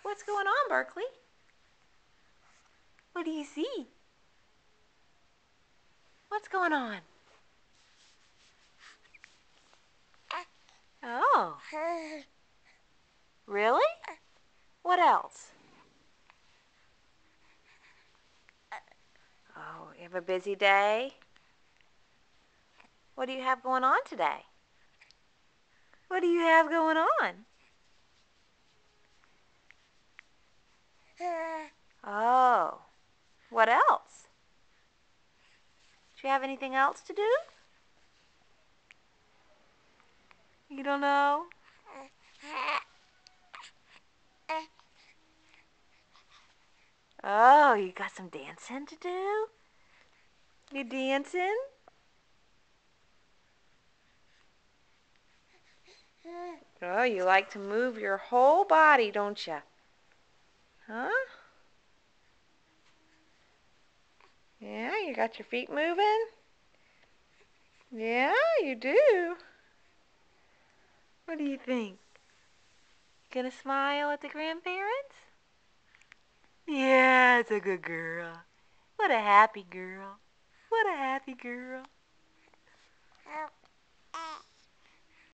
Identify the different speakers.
Speaker 1: What's going on, Berkeley? What do you see? What's going on? Oh. Really? What else? Oh, you have a busy day? What do you have going on today? What do you have going on? Oh. What else? Do you have anything else to do? You don't know? Oh, you got some dancing to do? You dancing? Oh, you like to move your whole body, don't you? Huh? Yeah, you got your feet moving? Yeah, you do. What do you think? Gonna smile at the grandparents? Yeah, it's a good girl. What a happy girl. What a happy girl.